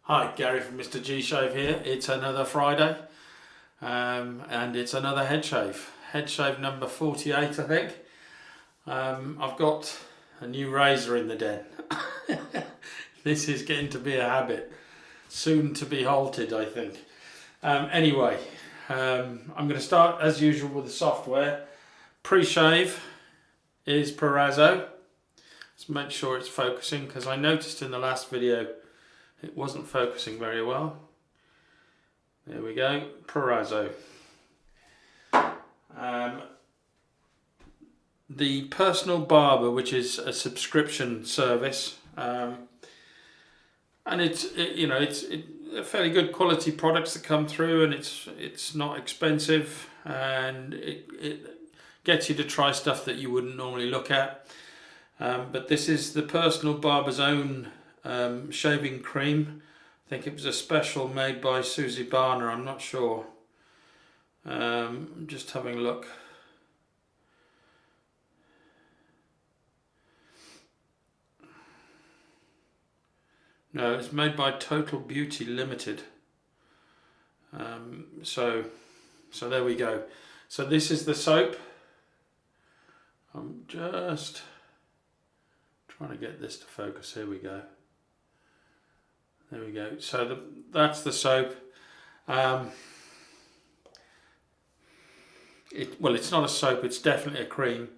Hi, Gary from MrG Shave here. It's another Friday and it's another head shave. Head shave number 48, I think. I've got a new razor in the den. This is getting to be a habit, soon to be halted, I think. Anyway, I'm going to start as usual with the software. Pre-shave is Proraso. Let's make sure it's focusing, because I noticed in the last video it wasn't focusing very well. There we go, Proraso. The Personal Barber, which is a subscription service, and it's fairly good quality products that come through, and it's not expensive, and it gets you to try stuff that you wouldn't normally look at. But this is the Personal Barber's own shaving cream. I think it was a special made by Susie Barner, I'm not sure. I'm just having a look. No, it's made by Total Beauty Limited. So there we go. So this is the soap. I'm just trying to get this to focus. Here we go. There we go. So that's the soap. It's not a soap, it's definitely a cream.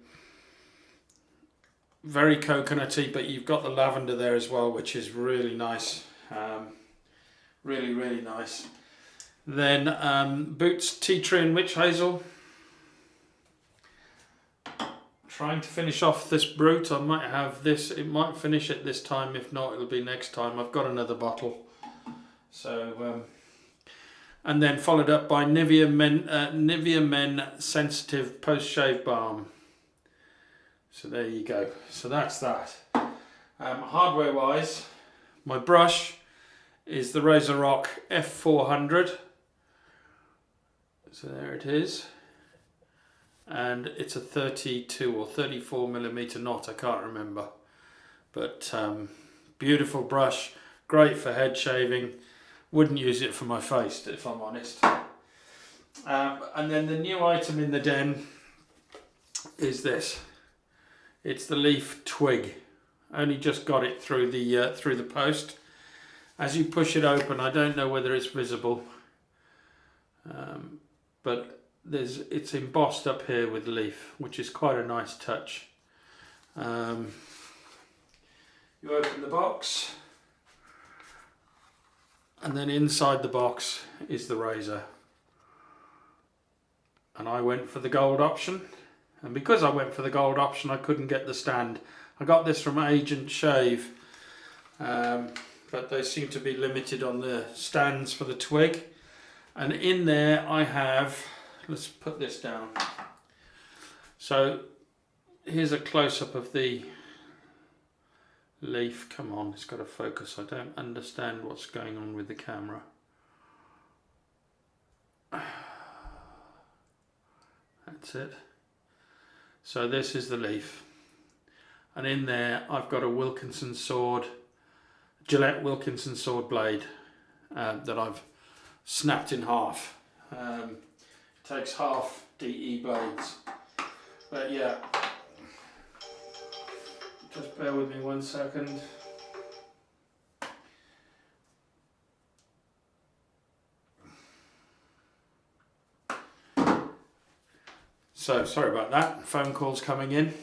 Very coconutty, but you've got the lavender there as well, which is really nice. Really, really nice. Then Boots Tea Tree and Witch Hazel. Trying to finish off this Brut. I might have this, it might finish it this time, if not it'll be next time. I've got another bottle. So and then followed up by Nivea Men Sensitive Post Shave Balm. So there you go. So that's that. Hardware wise, my brush is the Razorock F400. So there it is. And it's a 32 or 34 millimeter knot, I can't remember. But beautiful brush, great for head shaving. Wouldn't use it for my face, if I'm honest. And then the new item in the den is this. It's the Leaf Twig. Only just got it through the post. As you push it open, I don't know whether it's visible, but it's embossed up here with leaf, which is quite a nice touch. You open the box, and then inside the box is the razor. And I went for the gold option, and because I went for the gold option, I couldn't get the stand. I got this from MrG Shave, but they seem to be limited on the stands for the twig. And in there I have, let's put this down. So here's a close-up of the leaf. Come on, it's got to focus. I don't understand what's going on with the camera. That's it. So this is the leaf. And in there I've got a Wilkinson sword, Gillette Wilkinson sword blade that I've snapped in half. Takes half DE blades, but yeah, just bear with me 1 second. So sorry about that, phone calls coming in.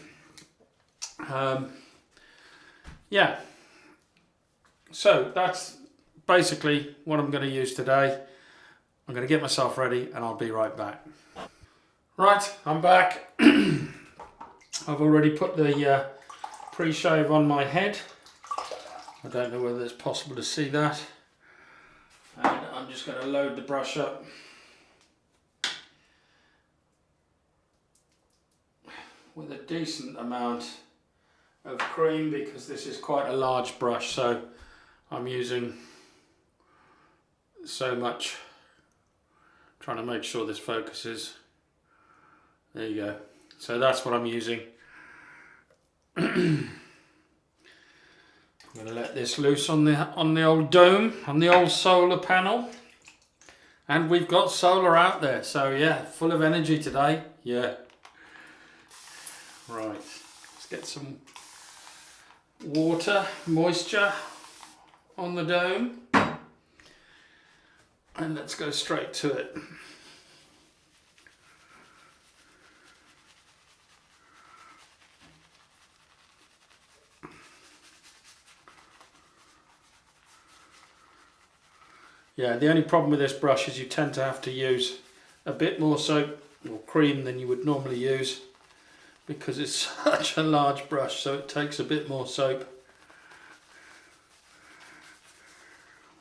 Yeah, so that's basically what I'm going to use today. I'm going to get myself ready and I'll be right back. Right, I'm back. I've already put the pre-shave on my head. I don't know whether it's possible to see that. And I'm just going to load the brush up. With a decent amount of cream, because this is quite a large brush, so I'm using so much. Trying to make sure this focuses. There you go. So that's what I'm using. I'm going to let this loose on the old dome, on the old solar panel. And we've got solar out there, so yeah, full of energy today. Yeah. Right, let's get some water, moisture on the dome. And let's go straight to it. Yeah, the only problem with this brush is you tend to have to use a bit more soap or cream than you would normally use because it's such a large brush, so it takes a bit more soap.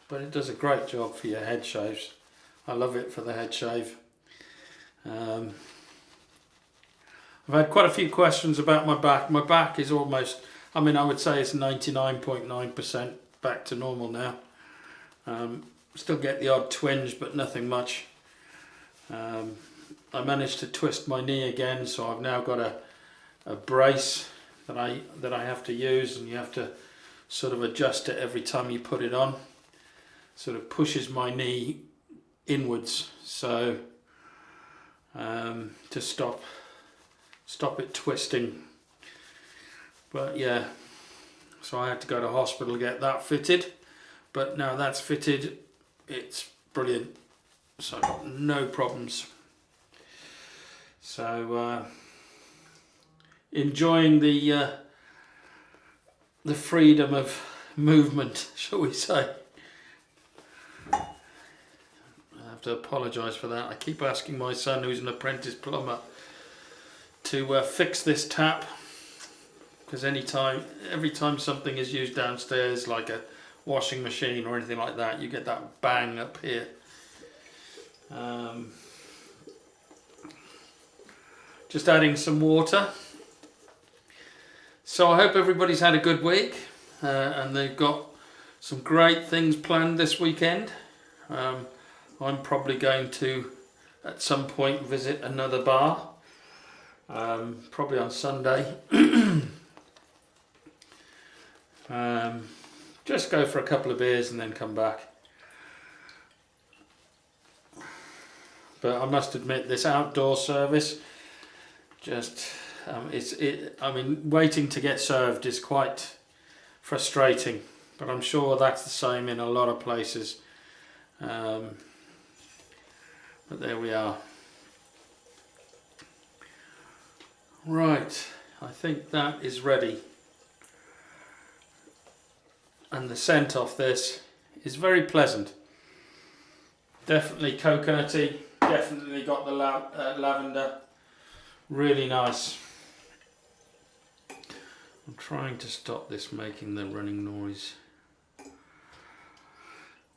But it does a great job for your head shaves. I love it for the head shave. I've had quite a few questions about my back. My back is almost, I mean, I would say it's 99.9% back to normal now. Still get the odd twinge, but nothing much. I managed to twist my knee again, so I've now got a brace that I have to use, and you have to sort of adjust it every time you put it on. Sort of pushes my knee inwards, so to stop it twisting. But yeah, so I had to go to hospital to get that fitted. But now that's fitted, it's brilliant. So I've got no problems. So enjoying the freedom of movement, shall we say. I have to apologise for that. I keep asking my son, who's an apprentice plumber, to fix this tap, because every time something is used downstairs, like a washing machine or anything like that, you get that bang up here. Just adding some water. So I hope everybody's had a good week and they've got some great things planned this weekend. I'm probably going to at some point visit another bar, probably on Sunday. Just go for a couple of beers and then come back. But I must admit, this outdoor service, just I mean, waiting to get served is quite frustrating. But I'm sure that's the same in a lot of places. But there we are. Right, I think that is ready. And the scent off this is very pleasant. Definitely coconutty, definitely got the lavender. Really nice. I'm trying to stop this making the running noise.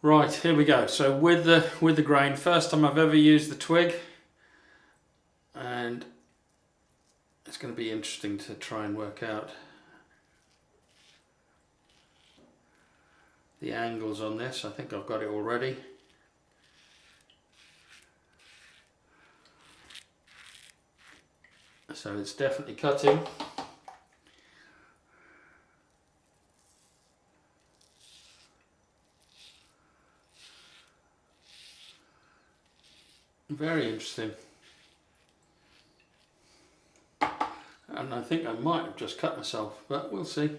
Right, here we go. So with the grain, first time I've ever used the twig, and it's going to be interesting to try and work out the angles on this. I think I've got it already. So it's definitely cutting. Very interesting. And I think I might have just cut myself, but we'll see.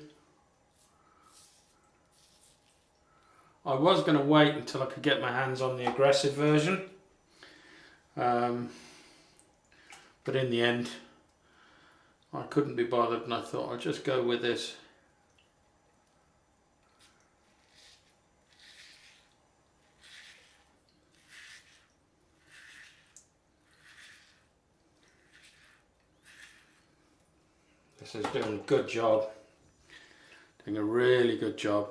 I was going to wait until I could get my hands on the aggressive version, but in the end I couldn't be bothered, and I thought I'll just go with this. This is doing a good job, doing a really good job.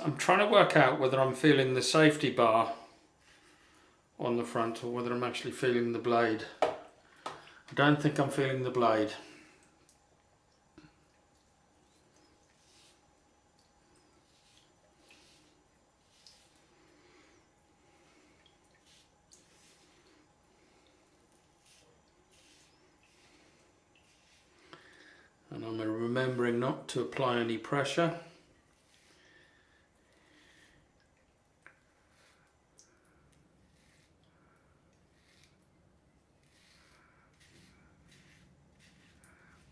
I'm trying to work out whether I'm feeling the safety bar on the front or whether I'm actually feeling the blade. I don't think I'm feeling the blade. remembering not to apply any pressure.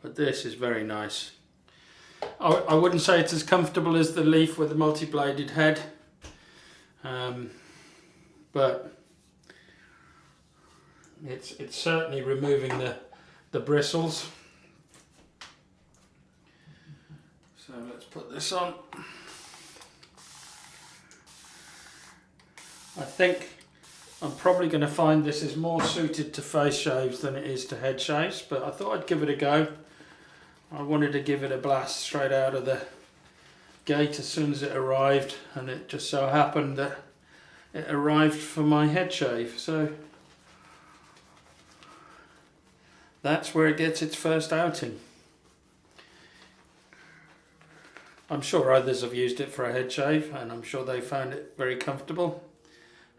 But this is very nice. I wouldn't say it's as comfortable as the Leaf with the multi-bladed head, but it's certainly removing the bristles. So let's put this on. I think I'm probably going to find this is more suited to face shaves than it is to head shaves, but I thought I'd give it a go. I wanted to give it a blast straight out of the gate as soon as it arrived, and it just so happened that it arrived for my head shave. So that's where it gets its first outing. I'm sure others have used it for a head shave, and I'm sure they found it very comfortable.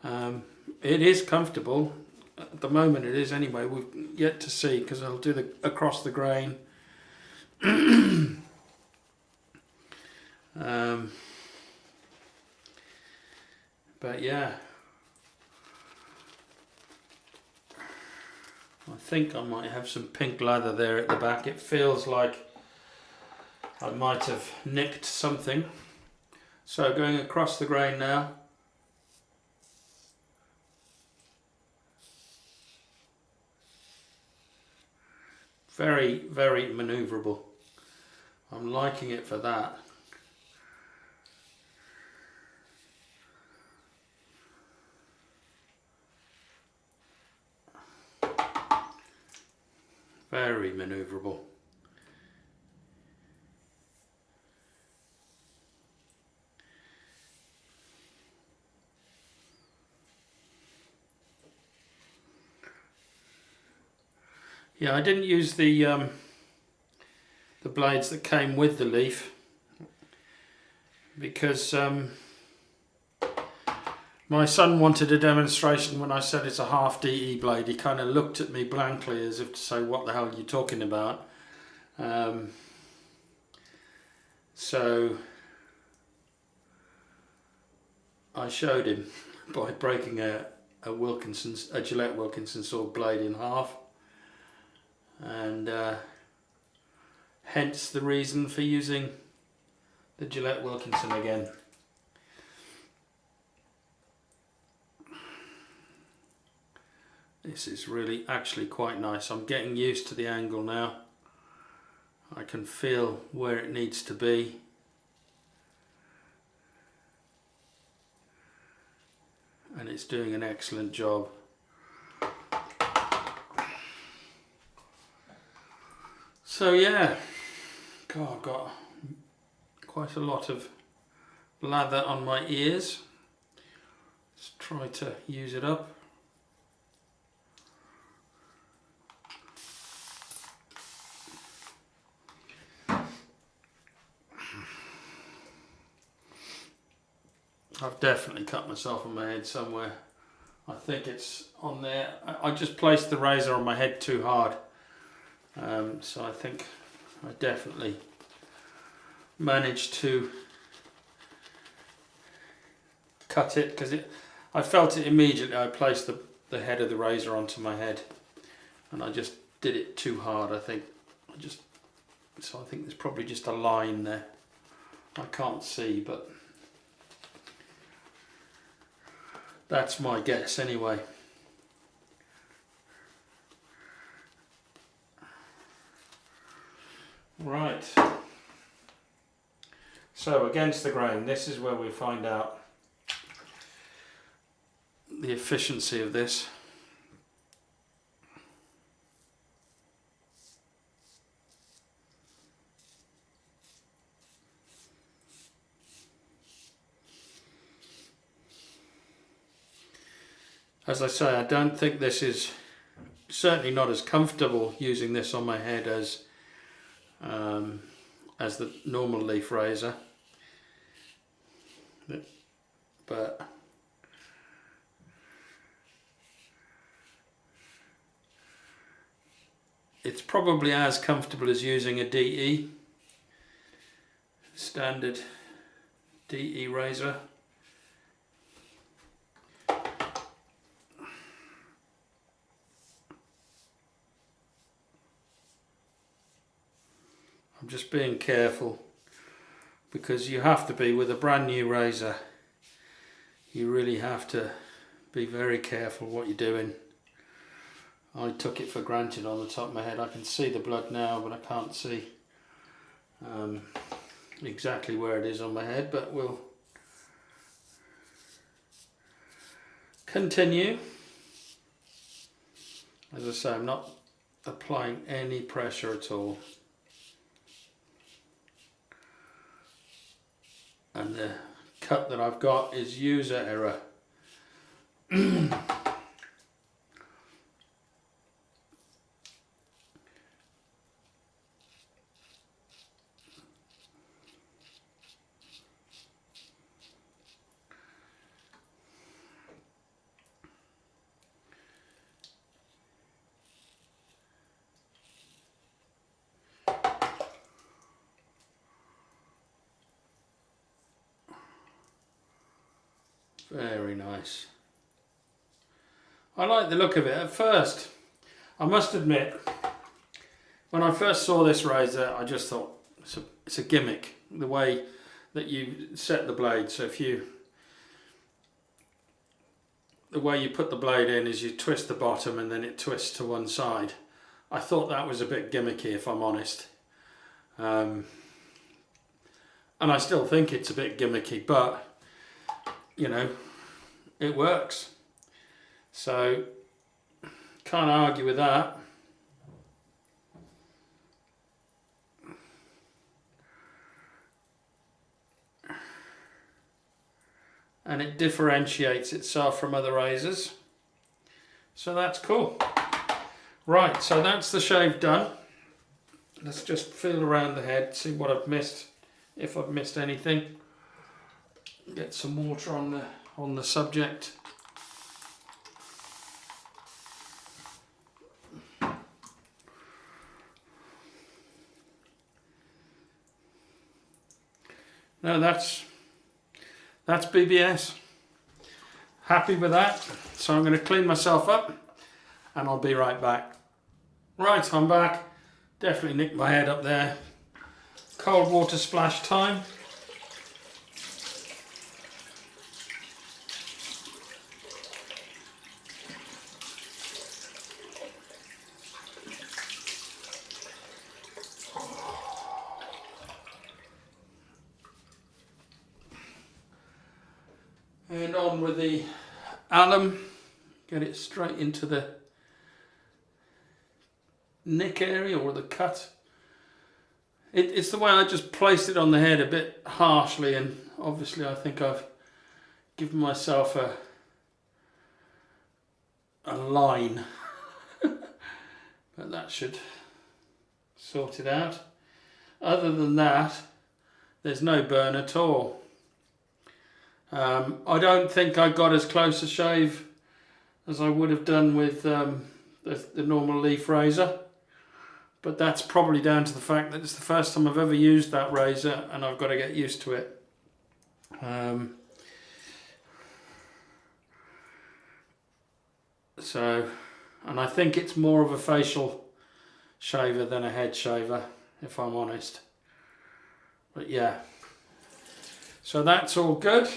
It is comfortable. At the moment it is anyway. We've yet to see, because I'll do the across the grain. But yeah, I think I might have some pink lather there at the back. It feels like I might have nicked something. So going across the grain now. Very, very manoeuvrable. I'm liking it for that. Very manoeuvrable. Yeah, I didn't use the blades that came with the Leaf because my son wanted a demonstration when I said it's a half DE blade. He kind of looked at me blankly as if to say, what the hell are you talking about? So I showed him by breaking a Gillette Wilkinson sword blade in half, and hence the reason for using the Gillette Wilkinson again. This is really actually quite nice. I'm getting used to the angle now. I can feel where it needs to be. And it's doing an excellent job. So yeah, God, I've got quite a lot of lather on my ears. Let's try to use it up. I've definitely cut myself on my head somewhere. I think it's on there. I just placed the razor on my head too hard. So I think I definitely managed to cut it, because I felt it immediately. I placed the head of the razor onto my head and I just did it too hard, I think. So I think there's probably just a line there. I can't see, but that's my guess anyway. Right. So against the grain, this is where we find out the efficiency of this. As I say, I don't think this is, certainly not as comfortable using this on my head as the normal Leaf razor, but it's probably as comfortable as using a DE, standard DE razor. I'm just being careful because you have to be with a brand new razor. You really have to be very careful what you're doing. I took it for granted on the top of my head. I can see the blood now, but I can't see exactly where it is on my head, but we'll continue. As I say, I'm not applying any pressure at all. And the cut that I've got is user error. Very nice. I like the look of it. At first, I must admit, when I first saw this razor, I just thought it's a gimmick. The way that you set the blade. So the way you put the blade in is you twist the bottom and then it twists to one side. I thought that was a bit gimmicky, if I'm honest. And I still think it's a bit gimmicky, but you know, it works. So, can't argue with that. And it differentiates itself from other razors. So that's cool. Right, so that's the shave done. Let's just feel around the head, see what I've missed, if I've missed anything. Get some water on the subject. No, that's BBS. Happy with that. So I'm going to clean myself up and I'll be right back. Right, I'm back. Definitely nicked my head up there. Cold water splash time. And on with the alum, get it straight into the nick area or the cut. It's the way I just placed it on the head a bit harshly, and obviously I think I've given myself a line, but that should sort it out. Other than that, there's no burn at all. I don't think I got as close a shave as I would have done with the normal leaf razor, but that's probably down to the fact that it's the first time I've ever used that razor and I've got to get used to it. And I think it's more of a facial shaver than a head shaver, if I'm honest. But yeah, so that's all good.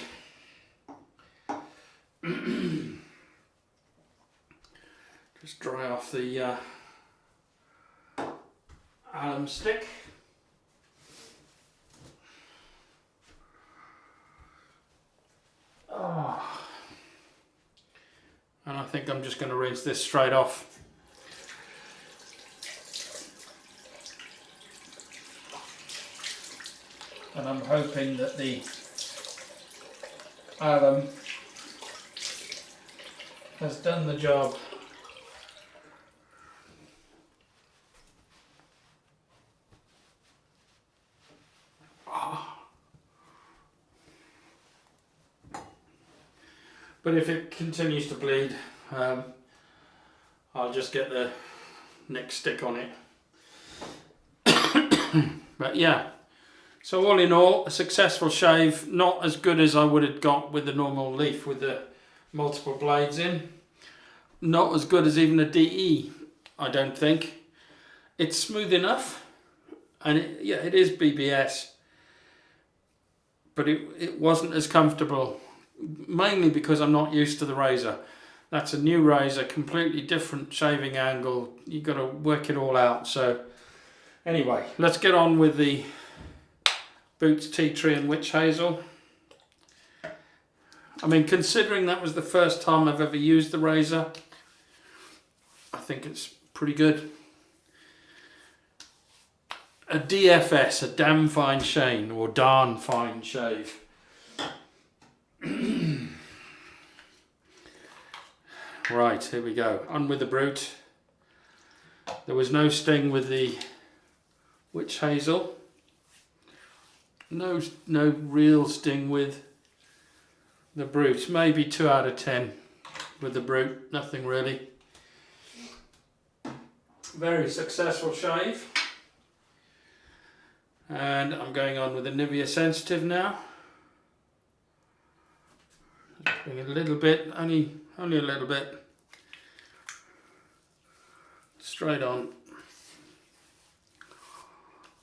Just dry off the alum stick. Oh. And I think I'm just going to rinse this straight off. And I'm hoping that the alum has done the job. But if it continues to bleed, I'll just get the next stick on it. But yeah, So all in all, a successful shave. Not as good as I would have got with the normal Leaf with the multiple blades in. Not as good as even a DE, I don't think. It's smooth enough, and it is BBS, but it wasn't as comfortable, mainly because I'm not used to the razor. That's a new razor, completely different shaving angle. You've got to work it all out. So anyway, let's get on with the Boots Tea Tree and Witch Hazel. I mean, considering that was the first time I've ever used the razor, I think it's pretty good. A DFS, a damn fine shane, or darn fine shave. Right, here we go. On with the Brut. There was no sting with the Witch Hazel. No real sting with the Brut. Maybe 2 out of 10 with the Brut. Nothing really. Very successful shave. And I'm going on with the Nivea Sensitive now. Just bring it a little bit, only a little bit. Straight on.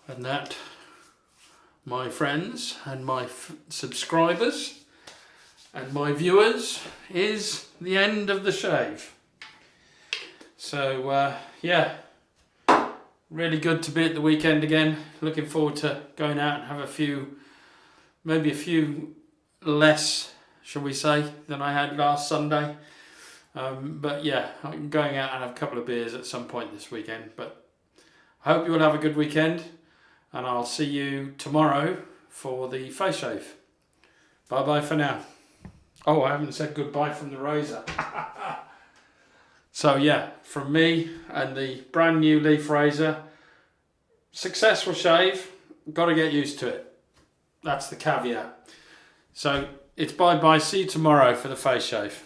And that, my friends and my subscribers and my viewers, is the end of the shave. So yeah, really good to be at the weekend again. Looking forward to going out and have a few, maybe a few less, shall we say, than I had last Sunday. But yeah, I'm going out and have a couple of beers at some point this weekend. But I hope you will have a good weekend, and I'll see you tomorrow for the face shave. Bye bye for now. Oh, I haven't said goodbye from the razor. So yeah, from me and the brand new Leaf razor, successful shave, got to get used to it. That's the caveat. So it's bye bye, see you tomorrow for the face shave.